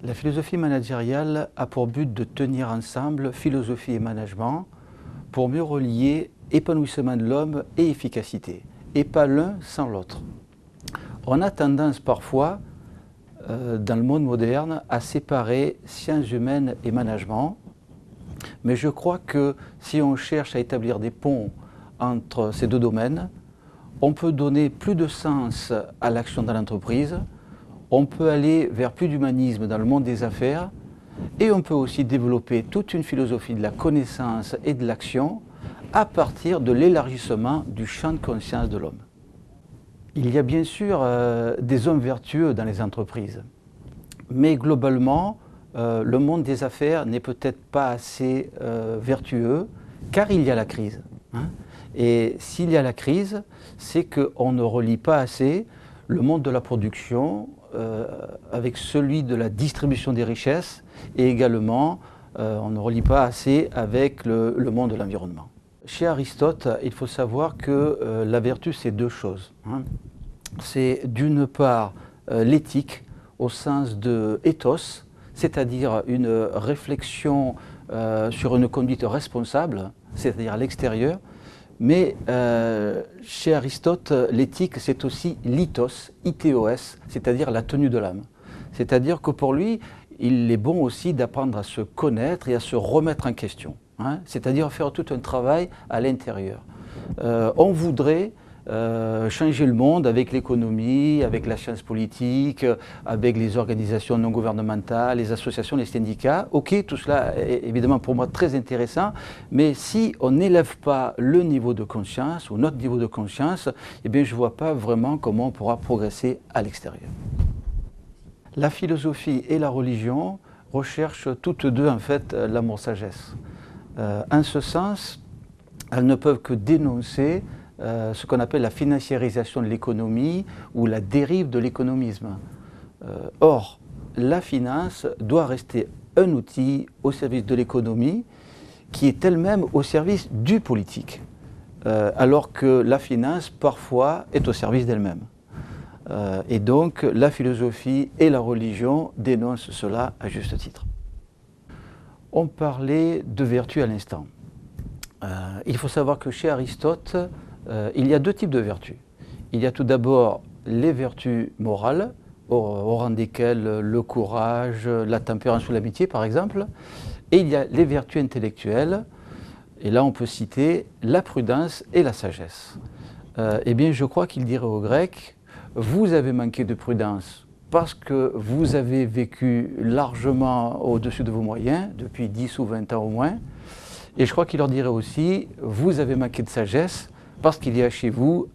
La philosophie managériale a pour but de tenir ensemble philosophie et management pour mieux relier épanouissement de l'homme et efficacité, et pas l'un sans l'autre. On a tendance parfois, dans le monde moderne, à séparer sciences humaines et management, mais je crois que si on cherche à établir des ponts entre ces deux domaines, on peut donner plus de sens à l'action dans l'entreprise, on peut aller vers plus d'humanisme dans le monde des affaires et on peut aussi développer toute une philosophie de la connaissance et de l'action à partir de l'élargissement du champ de conscience de l'homme. Il y a bien sûr des hommes vertueux dans les entreprises, mais globalement, le monde des affaires n'est peut-être pas assez vertueux car il y a la crise. Et s'il y a la crise, c'est qu'on ne relie pas assez le monde de la production avec celui de la distribution des richesses et également on ne relie pas assez avec le monde de l'environnement. Chez Aristote, il faut savoir que la vertu c'est deux choses. C'est d'une part l'éthique au sens de ethos, c'est-à-dire une réflexion sur une conduite responsable, c'est-à-dire à l'extérieur. Mais chez Aristote, l'éthique, c'est aussi l'ethos, I-T-O-S, c'est-à-dire la tenue de l'âme. C'est-à-dire que pour lui, il est bon aussi d'apprendre à se connaître et à se remettre en question. C'est-à-dire faire tout un travail à l'intérieur. On voudrait changer le monde avec l'économie, avec la science politique, avec les organisations non gouvernementales, les associations, les syndicats. Ok, tout cela est évidemment pour moi très intéressant, mais si on n'élève pas le niveau de conscience ou notre niveau de conscience, eh bien je ne vois pas vraiment comment on pourra progresser à l'extérieur. La philosophie et la religion recherchent toutes deux en fait l'amour-sagesse. En ce sens, elles ne peuvent que dénoncer ce qu'on appelle la financiarisation de l'économie ou la dérive de l'économisme. Or, la finance doit rester un outil au service de l'économie qui est elle-même au service du politique, alors que la finance, parfois, est au service d'elle-même. Et donc, la philosophie et la religion dénoncent cela à juste titre. On parlait de vertu à l'instant. Il faut savoir que chez Aristote, il y a deux types de vertus. Il y a tout d'abord les vertus morales, au rang desquelles le courage, la tempérance ou l'amitié par exemple, et il y a les vertus intellectuelles, et là on peut citer la prudence et la sagesse. Eh bien je crois qu'il dirait aux Grecs, vous avez manqué de prudence parce que vous avez vécu largement au-dessus de vos moyens, depuis 10 ou 20 ans au moins, et je crois qu'il leur dirait aussi, vous avez manqué de sagesse parce qu'il y a chez vous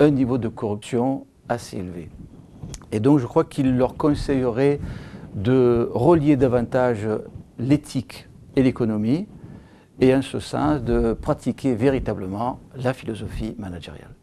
un niveau de corruption assez élevé. Et donc je crois qu'il leur conseillerait de relier davantage l'éthique et l'économie, et en ce sens de pratiquer véritablement la philosophie managériale.